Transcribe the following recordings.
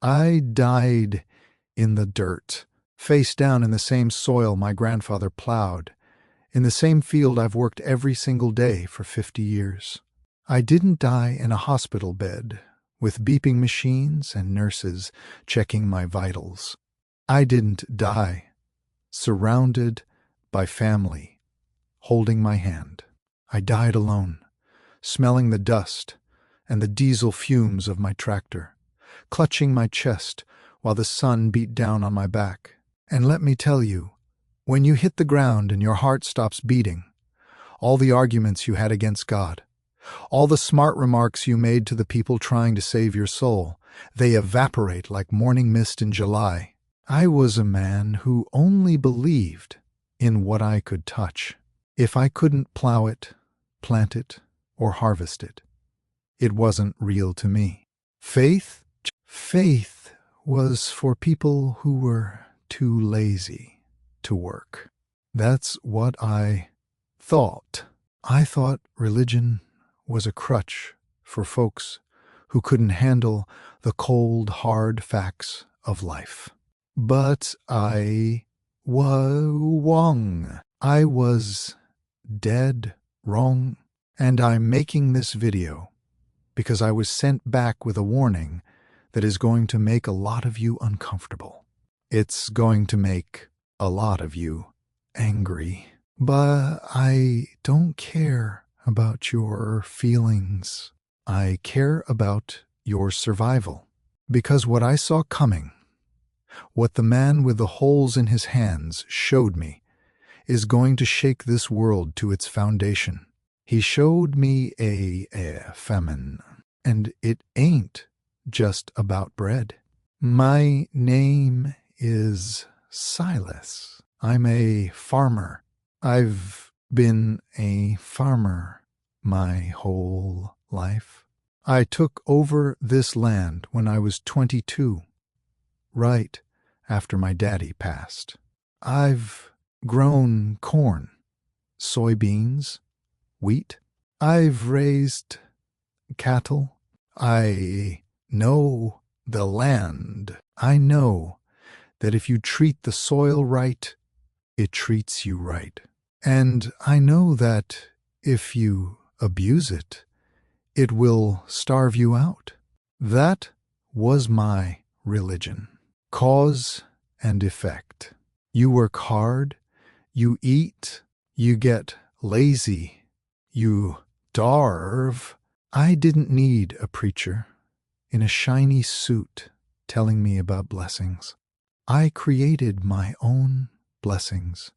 I died in the dirt, face down in the same soil my grandfather plowed, in the same field I've worked every single day for 50 years. I didn't die in a hospital bed, with beeping machines and nurses checking my vitals. I didn't die surrounded by family, holding my hand. I died alone, smelling the dust and the diesel fumes of my tractor, clutching my chest while the sun beat down on my back. And let me tell you, when you hit the ground and your heart stops beating, all the arguments you had against God, all the smart remarks you made to the people trying to save your soul, they evaporate like morning mist in July. I was a man who only believed in what I could touch. If I couldn't plow it, plant it, or harvest it, it wasn't real to me. Faith was for people who were too lazy to work. That's what I thought. I thought religion was a crutch for folks who couldn't handle the cold, hard facts of life. But I was wrong. I was dead wrong. And I'm making this video because I was sent back with a warning that is going to make a lot of you uncomfortable. It's going to make a lot of you angry. But I don't care about your feelings. I care about your survival. Because what I saw coming, what the man with the holes in his hands showed me, is going to shake this world to its foundation. He showed me a famine, and it ain't just about bread. My name is Silas. I'm a farmer. I've been a farmer my whole life. I took over this land when I was 22, right after my daddy passed. I've grown corn, soybeans, wheat. I've raised cattle. I know the land. I know that if you treat the soil right, it treats you right. And I know that if you abuse it, it will starve you out. That was my religion. Cause and effect. You work hard, you eat, you get lazy, you starve. I didn't need a preacher in a shiny suit telling me about blessings. I created my own blessings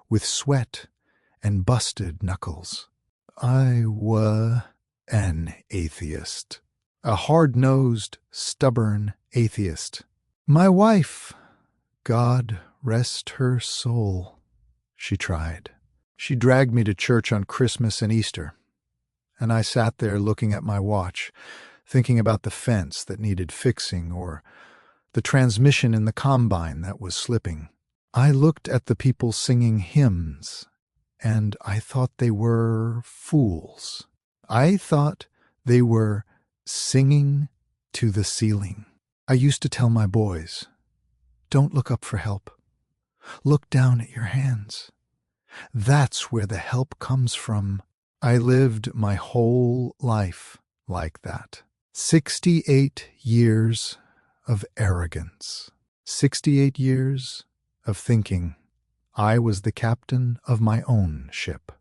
with sweat and busted knuckles. I was an atheist, a hard-nosed, stubborn atheist. My wife, God rest her soul, she tried. She dragged me to church on Christmas and Easter, and I sat there looking at my watch, thinking about the fence that needed fixing or the transmission in the combine that was slipping. I looked at the people singing hymns, and I thought they were fools. I thought they were singing to the ceiling. I used to tell my boys, don't look up for help. Look down at your hands. That's where the help comes from. I lived my whole life like that. 68 years of arrogance. 68 years of thinking I was the captain of my own ship.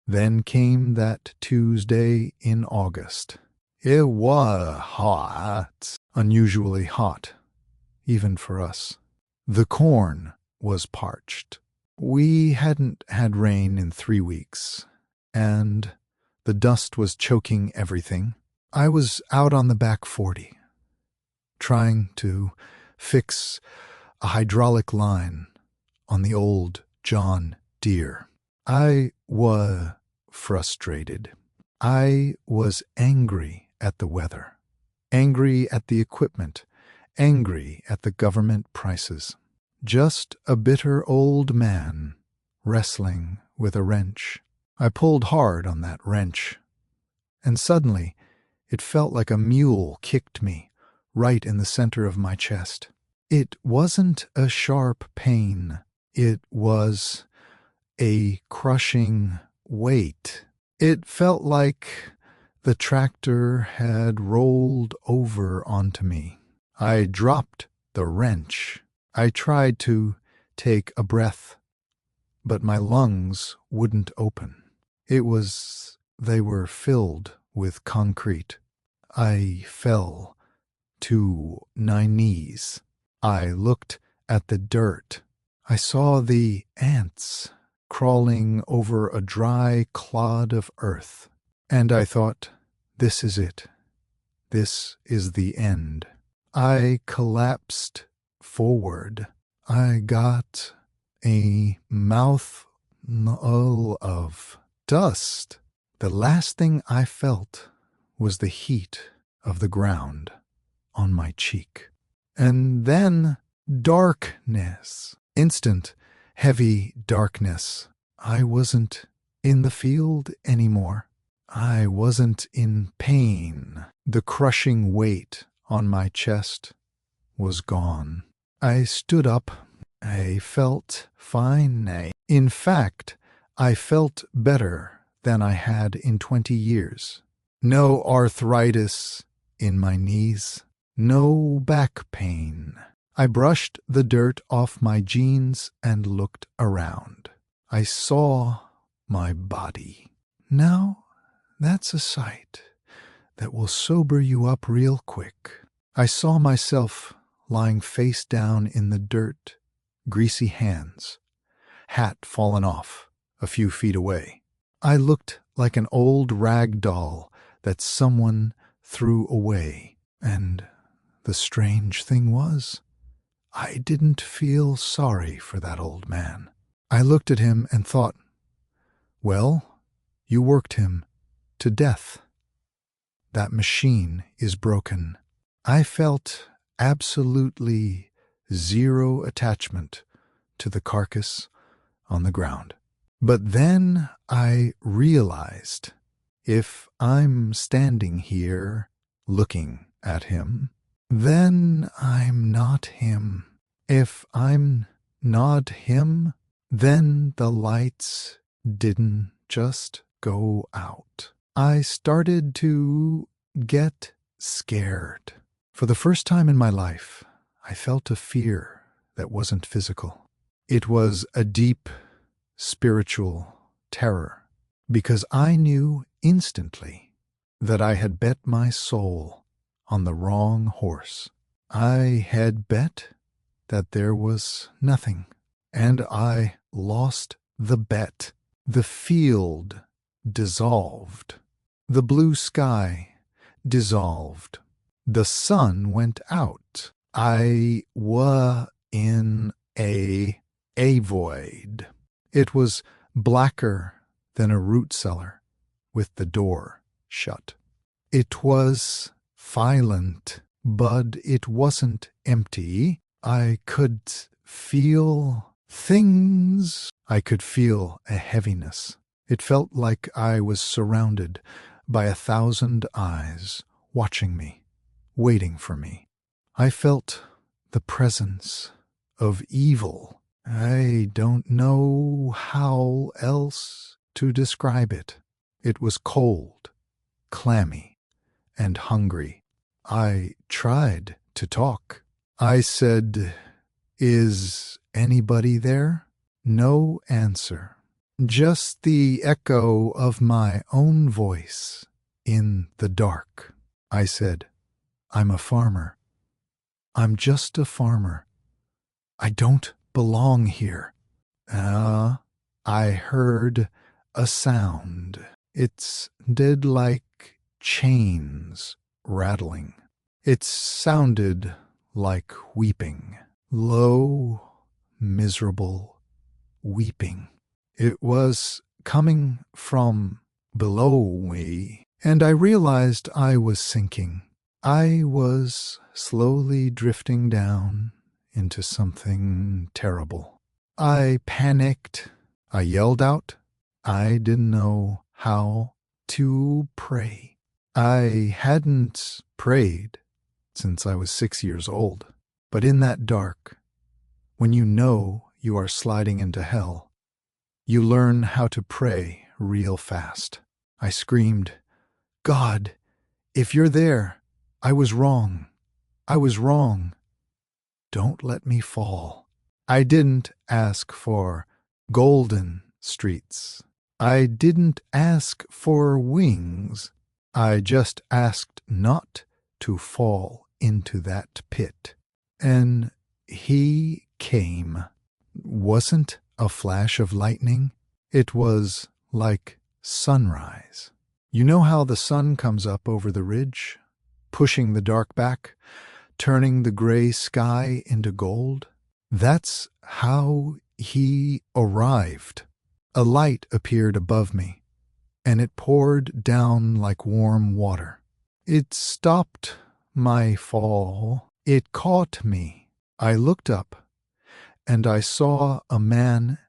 Then came that Tuesday in August. It was hot, unusually hot, even for us. The corn was parched. We hadn't had rain in 3 weeks, and the dust was choking everything. I was out on the back 40, trying to fix a hydraulic line on the old John Deere. I was frustrated. I was angry at the weather, angry at the equipment, angry at the government prices. Just a bitter old man wrestling with a wrench. I pulled hard on that wrench, and suddenly it felt like a mule kicked me right in the center of my chest. It wasn't a sharp pain. It was a crushing weight. It felt like the tractor had rolled over onto me. I dropped the wrench. I tried to take a breath, but my lungs wouldn't open. They were filled with concrete. I fell to my knees. I looked at the dirt. I saw the ants crawling over a dry clod of earth. And I thought, this is it. This is the end. I collapsed forward. I got a mouthful of dust. The last thing I felt was the heat of the ground on my cheek. And then darkness. Instant, heavy darkness. I wasn't in the field anymore. I wasn't in pain. The crushing weight on my chest was gone. I stood up. I felt fine. In fact, I felt better than I had in 20 years. No arthritis in my knees. No back pain. I brushed the dirt off my jeans and looked around. I saw my body. Now, that's a sight that will sober you up real quick. I saw myself lying face down in the dirt, greasy hands, hat fallen off a few feet away. I looked like an old rag doll that someone threw away, and the strange thing was, I didn't feel sorry for that old man. I looked at him and thought, well, you worked him to death. That machine is broken. I felt absolutely zero attachment to the carcass on the ground. But then I realized, if I'm standing here looking at him, then I'm not him. If I'm not him, then the lights didn't just go out. I started to get scared. For the first time in my life, I felt a fear that wasn't physical. It was a deep spiritual terror, because I knew instantly that I had bet my soul on the wrong horse. I had bet that there was nothing, and I lost the bet. The field dissolved. The blue sky dissolved. The sun went out. I was in a void. It was blacker than a root cellar with the door shut. It was violent, but it wasn't empty. I could feel things. I could feel a heaviness. It felt like I was surrounded by 1,000 eyes watching me, waiting for me. I felt the presence of evil. I don't know how else to describe it. It was cold, clammy, and hungry. I tried to talk. I said, "Is anybody there?" No answer. Just the echo of my own voice in the dark. I said, "I'm a farmer. I'm just a farmer. I don't belong here." I heard a sound. It did like chains rattling. It sounded like weeping. Low, miserable weeping. It was coming from below me, and I realized I was sinking. I was slowly drifting down into something terrible. I panicked. I yelled out. I didn't know how to pray. I hadn't prayed since I was 6 years old. But in that dark, when you know you are sliding into hell, you learn how to pray real fast. I screamed, "God, if you're there, I was wrong. I was wrong. Don't let me fall." I didn't ask for golden streets. I didn't ask for wings. I just asked not to fall into that pit. And he came. Wasn't a flash of lightning. It was like sunrise. You know how the sun comes up over the ridge, pushing the dark back, turning the gray sky into gold? That's how he arrived. A light appeared above me, and it poured down like warm water. It stopped my fall. It caught me. I looked up, and I saw a man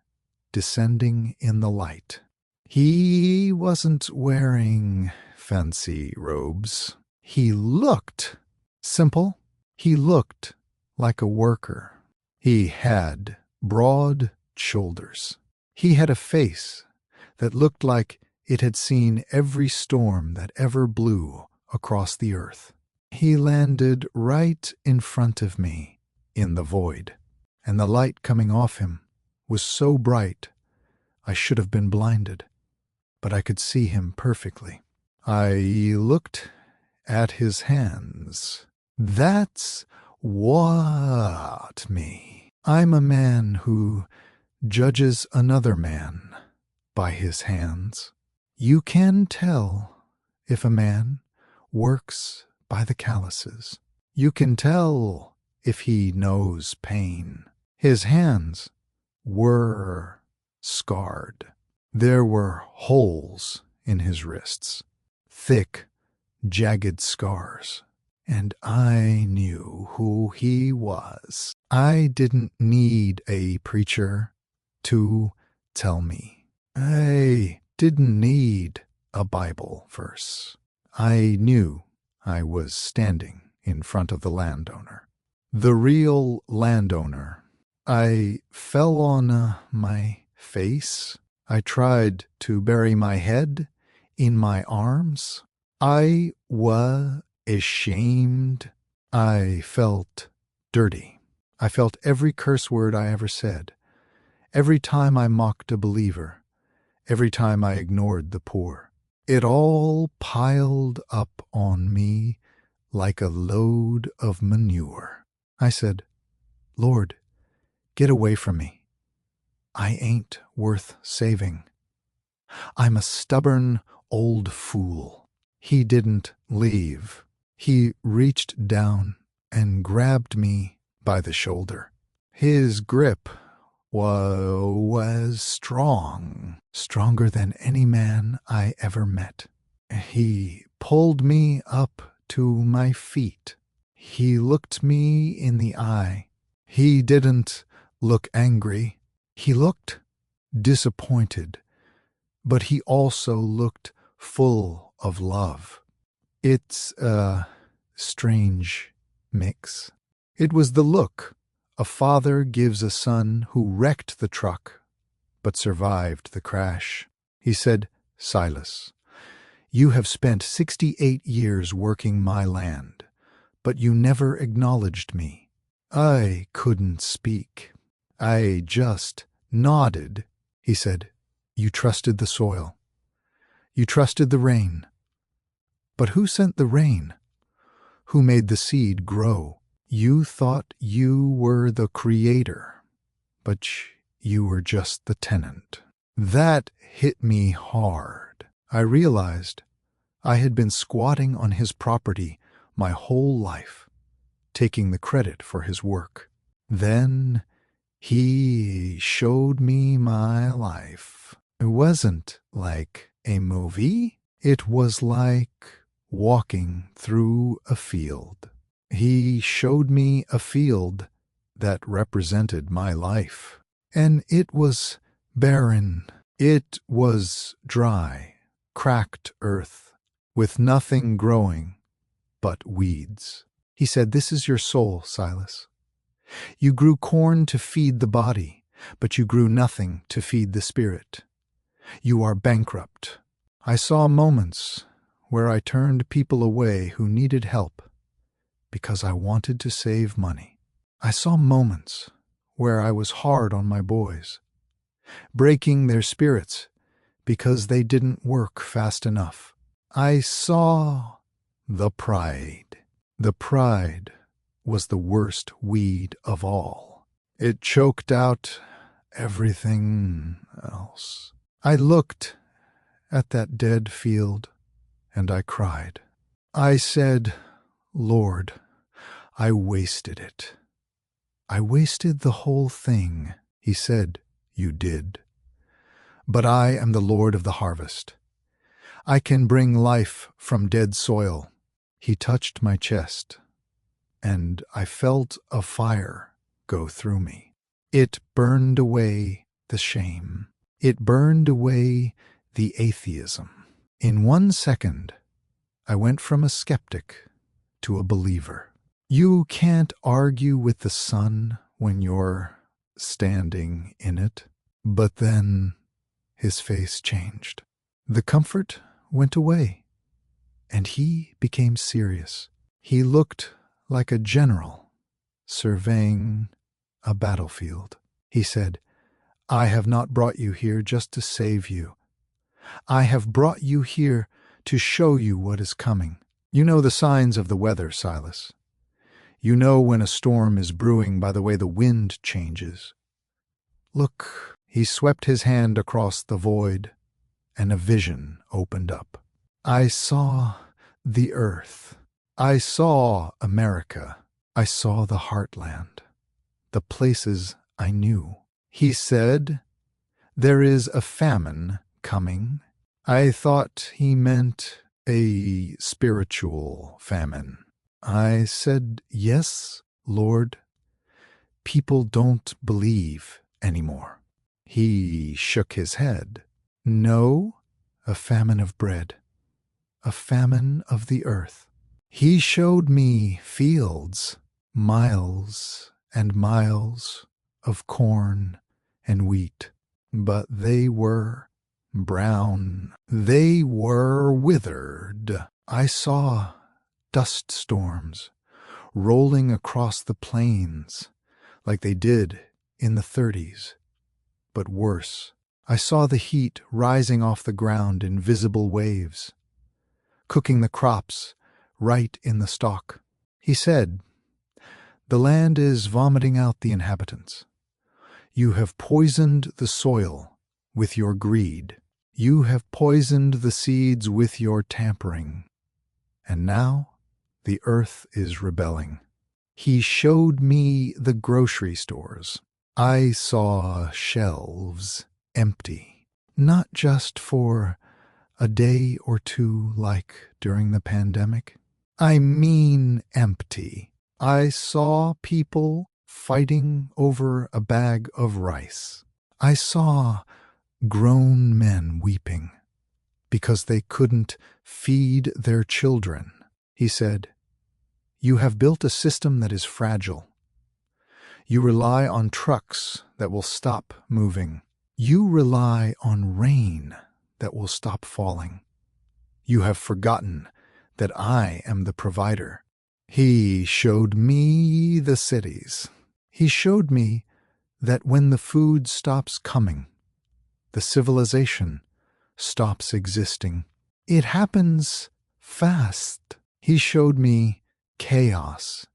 descending in the light. He wasn't wearing fancy robes. He looked simple. He looked like a worker. He had broad shoulders. He had a face that looked like it had seen every storm that ever blew across the earth. He landed right in front of me in the void, and the light coming off him was so bright I should have been blinded, but I could see him perfectly. I looked at his hands. That's what me. I'm a man who judges another man by his hands. You can tell if a man works by the calluses. You can tell if he knows pain. His hands were scarred. There were holes in his wrists, thick, jagged scars. And I knew who he was. I didn't need a preacher to tell me. I didn't need a Bible verse. I knew I was standing in front of the landowner. The real landowner. I fell on my face. I tried to bury my head in my arms. I was ashamed. I felt dirty. I felt every curse word I ever said. Every time I mocked a believer. Every time I ignored the poor. It all piled up on me like a load of manure. I said, "Lord, get away from me. I ain't worth saving. I'm a stubborn old fool." He didn't leave. He reached down and grabbed me by the shoulder. His grip was strong, stronger than any man I ever met. He pulled me up to my feet. He looked me in the eye. He didn't look angry. He looked disappointed, but he also looked full of love. It's a strange mix. It was the look a father gives a son who wrecked the truck but survived the crash. He said, "Silas, you have spent 68 years working my land, but you never acknowledged me." I couldn't speak. I just nodded. He said, "You trusted the soil. You trusted the rain. But who sent the rain? Who made the seed grow? You thought you were the creator, but you were just the tenant." That hit me hard. I realized I had been squatting on his property my whole life, taking the credit for his work. Then he showed me my life. It wasn't like a movie. It was like walking through a field. He showed me a field that represented my life. And it was barren. It was dry, cracked earth, with nothing growing but weeds. He said, "This is your soul, Silas. You grew corn to feed the body, but you grew nothing to feed the spirit. You are bankrupt." I saw moments where I turned people away who needed help because I wanted to save money. I saw moments where I was hard on my boys, breaking their spirits because they didn't work fast enough. I saw the pride. The pride was the worst weed of all. It choked out everything else. I looked at that dead field and I cried. I said, "Lord, I wasted it. I wasted the whole thing." He said, "You did. But I am the Lord of the harvest. I can bring life from dead soil." He touched my chest, and I felt a fire go through me. It burned away the shame. It burned away the atheism. In 1 second, I went from a skeptic to a believer. You can't argue with the sun when you're standing in it. But then his face changed. The comfort went away, and he became serious. He looked like a general surveying a battlefield. He said, "I have not brought you here just to save you. I have brought you here to show you what is coming. You know the signs of the weather, Silas. You know when a storm is brewing by the way the wind changes. Look." He swept his hand across the void, and a vision opened up. I saw the earth. I saw America. I saw the heartland, the places I knew. He said, "There is a famine coming." I thought he meant a spiritual famine. I said, "Yes, Lord. People don't believe anymore." He shook his head. "No, a famine of bread, a famine of the earth." He showed me fields, miles and miles of corn and wheat, but they were brown. They were withered. I saw dust storms rolling across the plains like they did in the 30s, but worse. I saw the heat rising off the ground in visible waves, cooking the crops right in the stalk. He said, "The land is vomiting out the inhabitants. You have poisoned the soil with your greed. You have poisoned the seeds with your tampering. And now the earth is rebelling." He showed me the grocery stores. I saw shelves empty, not just for a day or two like during the pandemic. I mean empty. I saw people fighting over a bag of rice. I saw grown men weeping because they couldn't feed their children. He said, "You have built a system that is fragile. You rely on trucks that will stop moving. You rely on rain that will stop falling. You have forgotten that I am the provider." He showed me the cities. He showed me that when the food stops coming, the civilization stops existing. It happens fast. He showed me chaos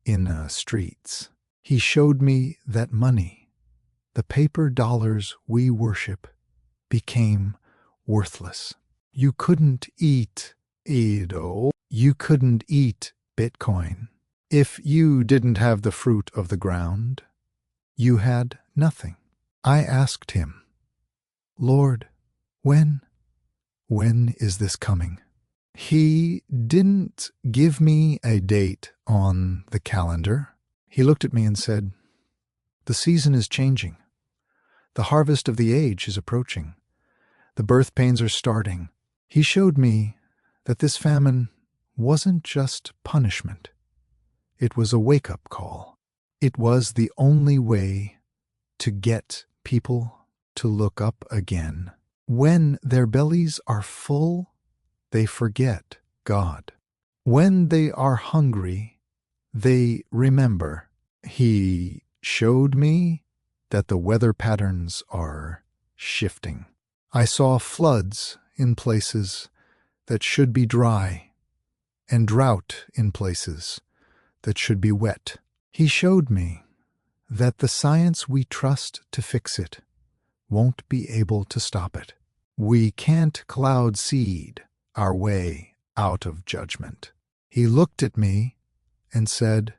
in the streets. He showed me that money, the paper dollars we worship, became worthless. You couldn't eat Edo. You couldn't eat Bitcoin. If you didn't have the fruit of the ground, you had nothing. I asked him, "Lord, when is this coming?" He didn't give me a date on the calendar. He looked at me and said, "The season is changing. The harvest of the age is approaching. The birth pains are starting." He showed me that this famine wasn't just punishment. It was a wake-up call. It was the only way to get people to look up again. When their bellies are full, they forget God. When they are hungry, they remember. He showed me that the weather patterns are shifting. I saw floods in places that should be dry and drought in places that should be wet. He showed me that the science we trust to fix it won't be able to stop it. We can't cloud seed our way out of judgment. He looked at me and said,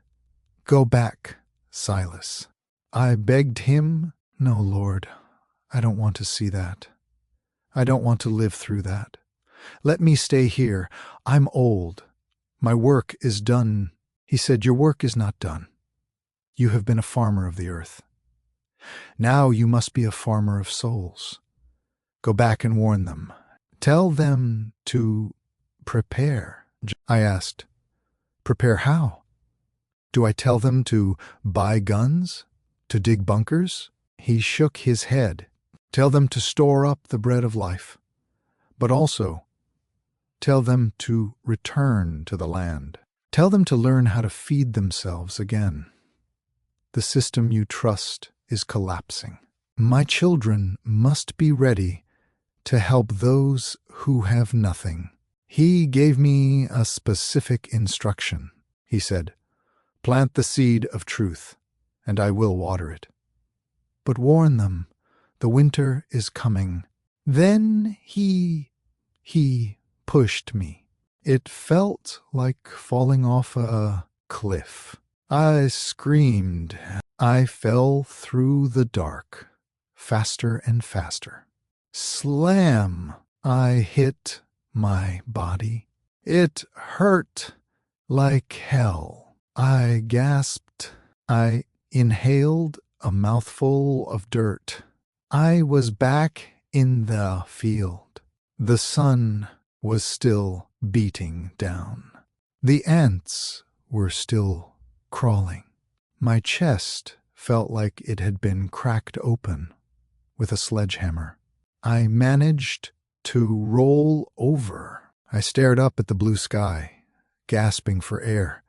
"Go back, Silas." I begged him, "No, Lord, I don't want to see that. I don't want to live through that. Let me stay here. I'm old. My work is done." He said, "Your work is not done. You have been a farmer of the earth. Now you must be a farmer of souls. Go back and warn them. Tell them to prepare." I asked, "Prepare how? Do I tell them to buy guns? To dig bunkers?" He shook his head. "Tell them to store up the bread of life, but also tell them to return to the land. Tell them to learn how to feed themselves again. The system you trust is collapsing. My children must be ready to help those who have nothing." He gave me a specific instruction. He said, "Plant the seed of truth, and I will water it. But warn them, the winter is coming." Then he pushed me. It felt like falling off a cliff. I screamed. I fell through the dark, faster and faster. Slam! I hit my body. It hurt like hell. I gasped. I inhaled a mouthful of dirt. I was back in the field. The sun was still beating down. The ants were still crawling. My chest felt like it had been cracked open with a sledgehammer. I managed to roll over. I stared up at the blue sky, gasping for air,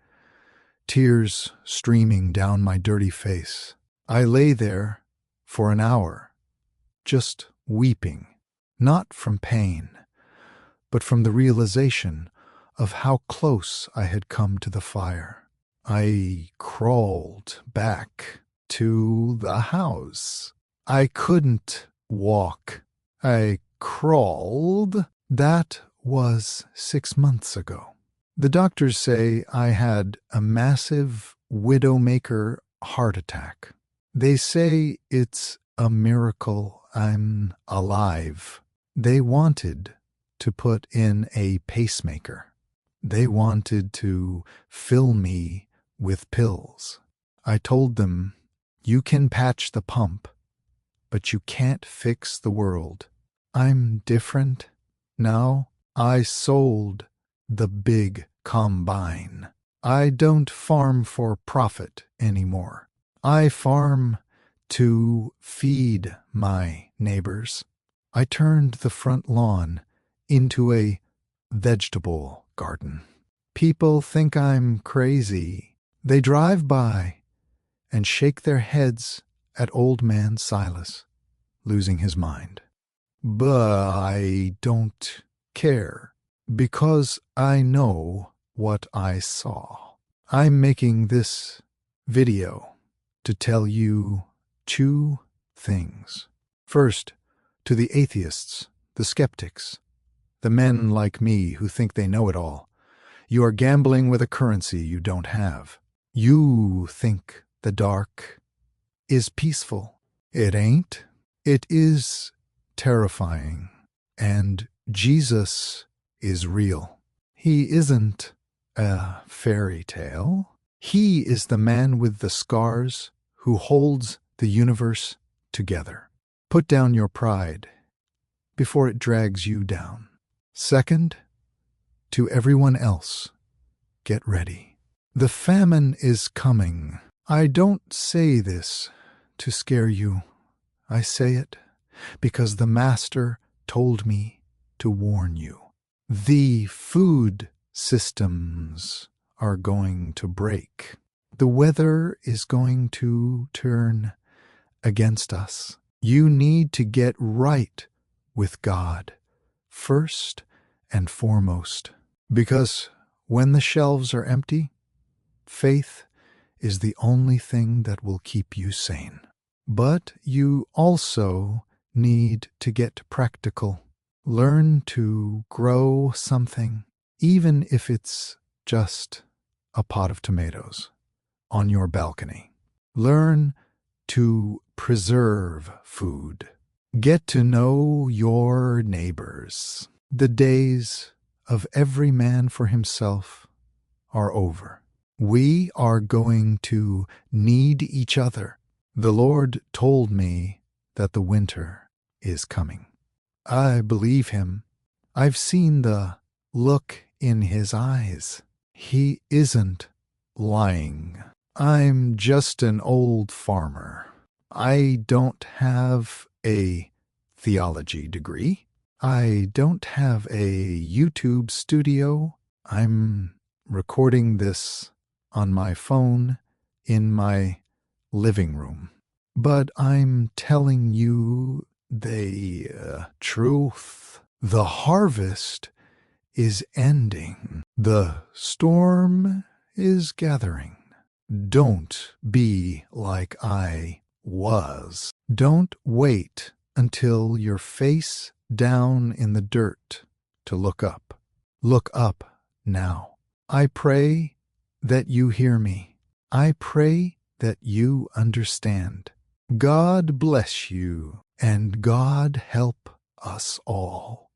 tears streaming down my dirty face. I lay there for an hour, just weeping, not from pain, but from the realization of how close I had come to the fire. I crawled back to the house. I couldn't walk. I crawled. That was 6 months ago. The doctors say I had a massive widowmaker heart attack. They say it's a miracle I'm alive. They wanted to put in a pacemaker. They wanted to fill me with pills. I told them, "You can patch the pump, but you can't fix the world. I'm different now. I sold the big combine. I don't farm for profit anymore. I farm to feed my neighbors." I turned the front lawn into a vegetable garden. People think I'm crazy. They drive by and shake their heads at old man Silas, losing his mind. But I don't care, because I know what I saw. I'm making this video to tell you 2 things. First, to the atheists, the skeptics, the men like me who think they know it all. You are gambling with a currency you don't have. You think the dark is peaceful. It ain't. It is terrifying. And Jesus is real. He isn't a fairy tale. He is the man with the scars who holds the universe together. Put down your pride before it drags you down. Second, to everyone else, get ready. The famine is coming. I don't say this to scare you. I say it because the Master told me to warn you. The food systems are going to break. The weather is going to turn against us. You need to get right with God first and foremost, because when the shelves are empty, faith is the only thing that will keep you sane. But you also need to get practical. Learn to grow something, even if it's just a pot of tomatoes on your balcony. Learn to preserve food. Get to know your neighbors. The days of every man for himself are over. We are going to need each other. The Lord told me that the winter is coming. I believe him. I've seen the look in his eyes. He isn't lying. I'm just an old farmer. I don't have a theology degree. I don't have a YouTube studio. I'm recording this on my phone in my living room. But I'm telling you the truth. The harvest is ending. The storm is gathering. Don't be like I was. Don't wait until you're face down in the dirt to look up. Look up now. I pray that you hear me. I pray that you understand. God bless you, and God help us all.